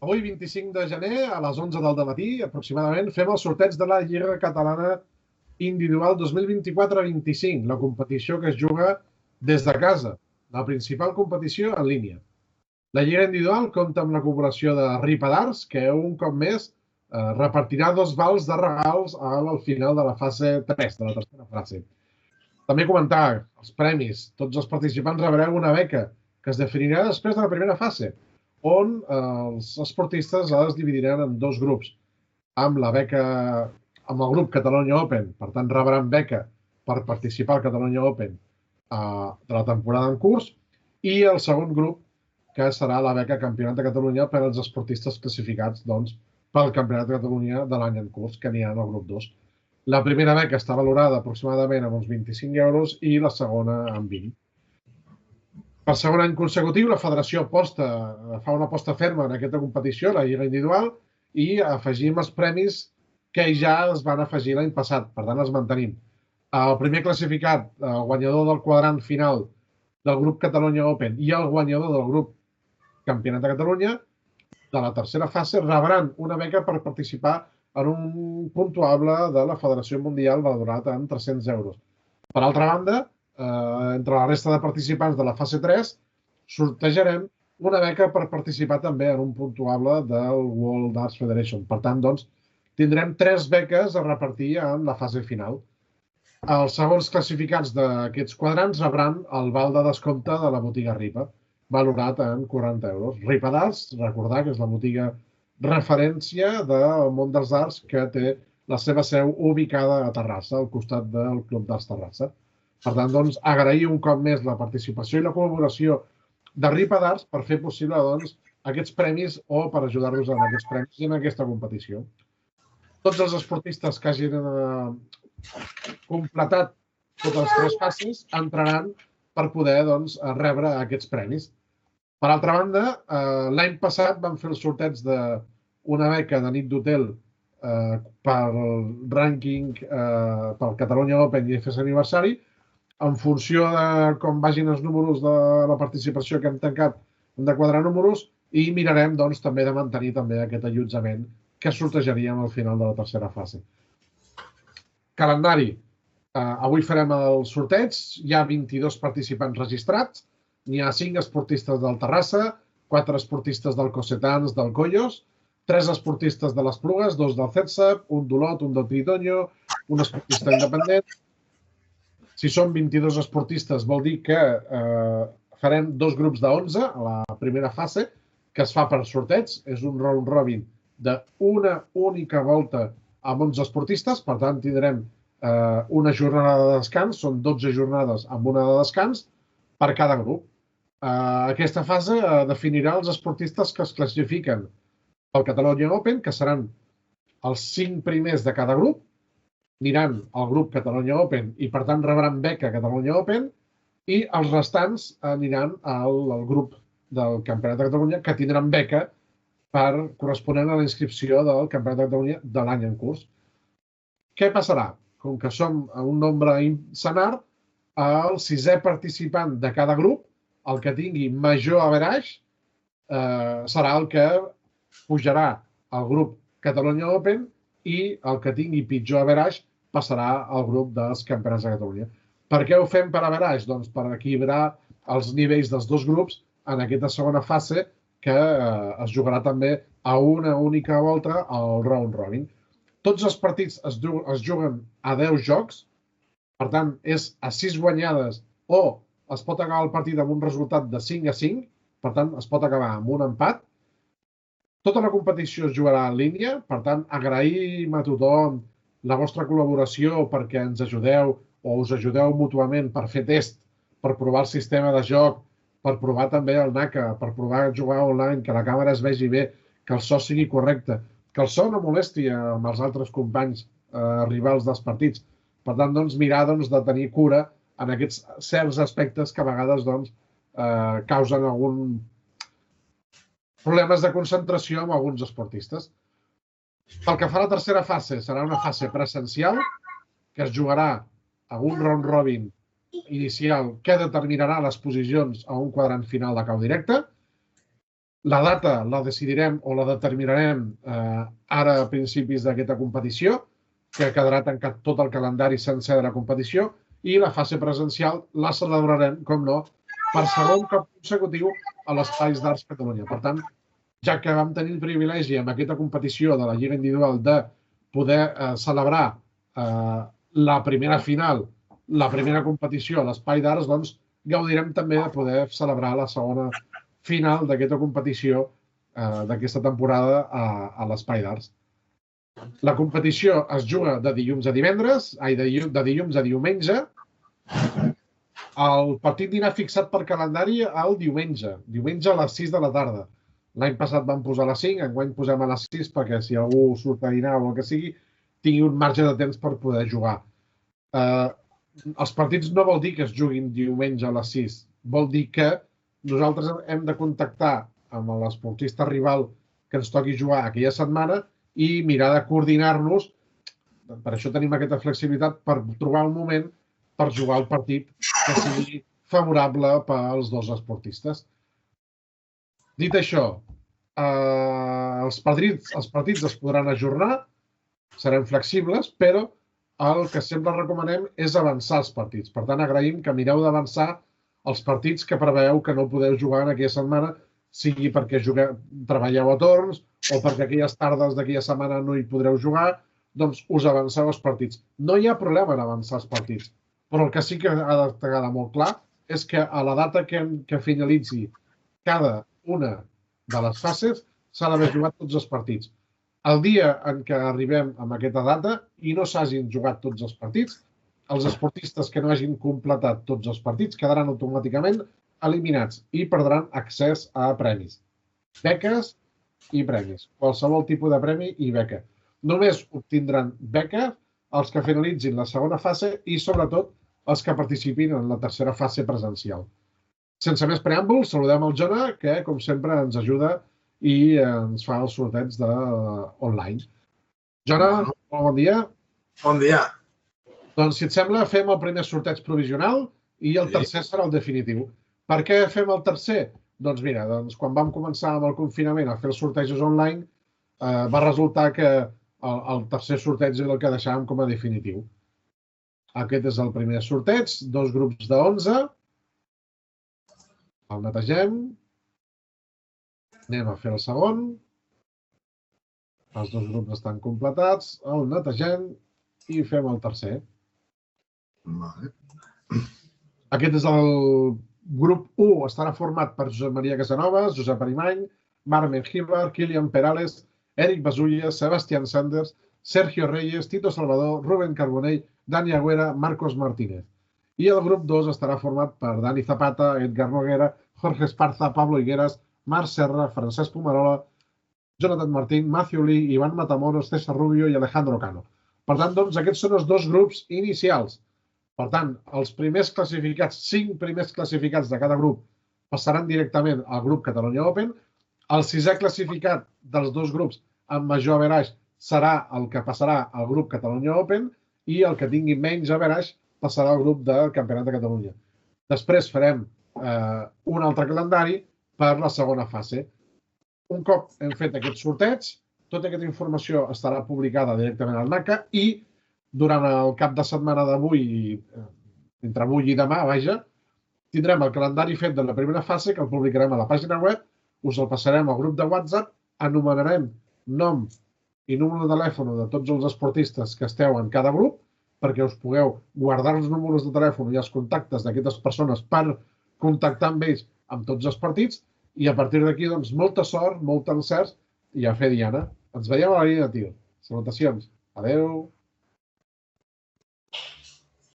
Avui, 25 de gener, a les 11 del matí, aproximadament, fem el sorteig de la Lliga Catalana Individual 2024-25, la competició que es juga des de casa, la principal competició en línia. La Lliga Individual compta amb la cooperació de Ripa d'Arts, que un cop més repartirà 2 vals de regals al final de la fase 3, de la tercera fase. També comentar els premis. Tots els participants rebreu una beca que es definirà després de la primera fase, on els esportistes es dividiran en 2 grups. Amb la beca, amb el grup Catalunya Open, per tant rebran beca per participar al Catalunya Open de la temporada en curs, i el segon grup, que serà la beca Campionat de Catalunya per als esportistes classificats pel Campionat de Catalunya de l'any en curs, que n'hi ha en el grup 2. La primera beca està valorada aproximadament amb uns 25 euros i la segona amb 20. Per segon any consecutiu, la federació fa una aposta ferma en aquesta competició, la Lliga Individual, i afegim els premis que ja es van afegir l'any passat, per tant els mantenim. El primer classificat, el guanyador del quadrant final del grup Catalunya Open i el guanyador del grup Campionat de Catalunya de la tercera fase rebran una beca per participar en un puntuable de la Federació Mundial valorat en 300 euros. Per altra banda, entre la resta de participants de la fase 3, sortejarem una beca per participar també en un puntuable del World Darts Federation. Per tant, doncs, tindrem 3 beques a repartir en la fase final. Els segons classificats d'aquests quadrants rebran el val de descompte de la botiga Ripa, valorat en 40 euros. Ripa d'Arts, recordar que és la botiga referència del món dels arts que té la seva seu ubicada a Terrassa, al costat del Club d'Arts Terrassa. Per tant, doncs, agrair un cop més la participació i la col·laboració de Ripa d'Arts per fer possible doncs, aquests premis o per ajudar-nos en aquests premis i en aquesta competició. Tots els esportistes que hagin completat totes les 3 fases entraran per poder doncs, rebre aquests premis. Per altra banda, l'any passat vam fer el sorteig d'una beca de nit d'hotel pel rànquing pel Catalunya Open i FS Aniversari. En funció de com vagin els números de la participació que hem tancat, hem de quadrar números i mirarem doncs, també de mantenir també aquest allotjament que sortejaríem al final de la tercera fase. Calendari. Avui farem el sorteig. Hi ha 22 participants registrats. N'hi ha 5 esportistes del Terrassa, 4 esportistes del Cossetans, del Collos, 3 esportistes de l'Esplugues, 2 del CETSAP, un d'Olot, un del Tritoño, un esportista independent. Si són 22 esportistes, vol dir que farem 2 grups de 11 a la primera fase, que es fa per sorteig. És un round robin d'una única volta amb 11 esportistes. Per tant, tindrem una jornada de descans. Són 12 jornades amb una de descans per cada grup. Aquesta fase definirà els esportistes que es classifiquen pel Catalunya Open, que seran els 5 primers de cada grup, aniran al grup Catalunya Open i, per tant, rebran beca Catalunya Open, i els restants aniran al grup del Campionat de Catalunya, que tindran beca corresponent a la inscripció del Campionat de Catalunya de l'any en curs. Què passarà? Com que som un nombre senar, el 6è participant de cada grup, el que tingui major average, serà el que pujarà al grup Catalunya Open, i el que tingui pitjor average passarà al grup dels Campionats de Catalunya. Per què ho fem per average? Doncs per equilibrar els nivells dels 2 grups en aquesta segona fase, que es jugarà també a una única volta al round robin. Tots els partits es juguen a 10 jocs, per tant, és a 6 guanyades, o es pot acabar el partit amb un resultat de 5-5, per tant, es pot acabar amb un empat. Tota la competició es jugarà en línia, per tant, agraïm a tothom la vostra col·laboració perquè ens ajudeu o us ajudeu mútuament per fer test, per provar el sistema de joc, per provar també el NACA, per provar jugar online, que la càmera es vegi bé, que el so sigui correcte, que el so no molesti amb els altres companys rivals dels partits. Per tant, doncs, mirar de tenir cura en aquests certs aspectes que a vegades causen problemes de concentració amb alguns esportistes. Pel que fa a la tercera fase, serà una fase presencial que es jugarà a un round robin inicial que determinarà les posicions a un quadrant final de cau directe. La data la decidirem o la determinarem ara a principis d'aquesta competició, que quedarà tancat tot el calendari sencer de la competició, i la fase presencial la celebrarem, com no, per segon cop consecutiu a l'Espais d'Arts Catalunya. Per tant, ja que vam tenir el privilegi amb aquesta competició de la Lliga Individual de poder celebrar la primera final, la primera competició a l'Espai d'Arts, doncs gaudirem també de poder celebrar la segona final d'aquesta competició d'aquesta temporada a l'Espai d'Arts. La competició es juga de dilluns a divendres, de dilluns a diumenge. El partit anirà fixat per calendari el diumenge a les 6 de la tarda. L'any passat vam posar a les 5, enguany posem a les 6 perquè si algú surt a dinar o el que sigui, tingui un marge de temps per poder jugar. Els partits no vol dir que es juguin diumenge a les 6, vol dir que nosaltres hem de contactar amb l'esportista rival que ens toqui jugar aquella setmana i mirar de coordinar-nos. Per això tenim aquesta flexibilitat per trobar un moment per jugar el partit que sigui favorable pels dos esportistes. Dit això, els partits es podran ajornar, serem flexibles, però el que sempre recomanem és avançar els partits. Per tant, agraïm que mireu d'avançar els partits que preveu que no podeu jugar en aquella setmana, sigui perquè treballeu a torns o perquè aquelles tardes d'aquella setmana no hi podreu jugar, doncs us avanceu els partits. No hi ha problema en avançar els partits, però el que sí que ha de quedar molt clar és que a la data que finalitzi cada una de les fases s'ha d'haver jugat tots els partits. El dia en què arribem a aquesta data i no s'hagin jugat tots els partits, els esportistes que no hagin completat tots els partits quedaran automàticament eliminats i perdran accés a premis, beques i premis. Qualsevol tipus de premi i beca. Només obtindran beca els que finalitzin la segona fase i, sobretot, els que participin en la tercera fase presencial. Sense més preàmbuls, saludem el Jona, que, com sempre, ens ajuda i ens fa els sorteig online. Jona, molt bon dia. Bon dia. Doncs, si et sembla, fem el primer sorteig provisional i el tercer serà el definitiu. Per què fem el tercer? Doncs mira, quan vam començar amb el confinament a fer els sortejos online, va resultar que el tercer sorteig és el que deixàvem com a definitiu. Aquest és el primer sorteig, 2 grups de 11. El netegem. Anem a fer el segon. Els 2 grups estan completats. El netegem i fem el tercer. Aquest és el grup 1, estarà format per Josep Maria Casanovas, Josep Arimany, Marc Mengíbar, Kilian Perales, Eric Basulles, Sebastián Sanders, Sergio Reyes, Tito Salvador, Rubén Carbonell, Dani Agüera, Marcos Martínez. I el grup 2 estarà format per Dani Zapata, Edgar Noguera, Jorge Esparza, Pablo Higueras, Marc Serra, Francesc Pomarola, Jonathan Martín, Matthew Lee, Iván Matamoros, César Rubio i Alejandro Cano. Per tant, doncs, aquests són els 2 grups inicials. Per tant, els primers classificats, 5 primers classificats de cada grup passaran directament al grup Catalunya Open. El 6è classificat dels 2 grups amb major average serà el que passarà al grup Catalunya Open i el que tingui menys average passarà al grup del Campionat de Catalunya. Després farem un altre calendari per la segona fase. Un cop hem fet aquest sorteig, tota aquesta informació estarà publicada directament al NACA i durant el cap de setmana d'avui, entre avui i demà, tindrem el calendari fet de la primera fase que el publicarem a la pàgina web, us el passarem al grup de WhatsApp, anomenarem nom i número de telèfon de tots els esportistes que esteu en cada grup perquè us pugueu guardar els números de telèfon i els contactes d'aquestes persones per contactar amb ells amb tots els partits i a partir d'aquí, doncs, molta sort, molt encerts i a fer diana. Ens veiem a la línia de tir. Salutacions. Adeu.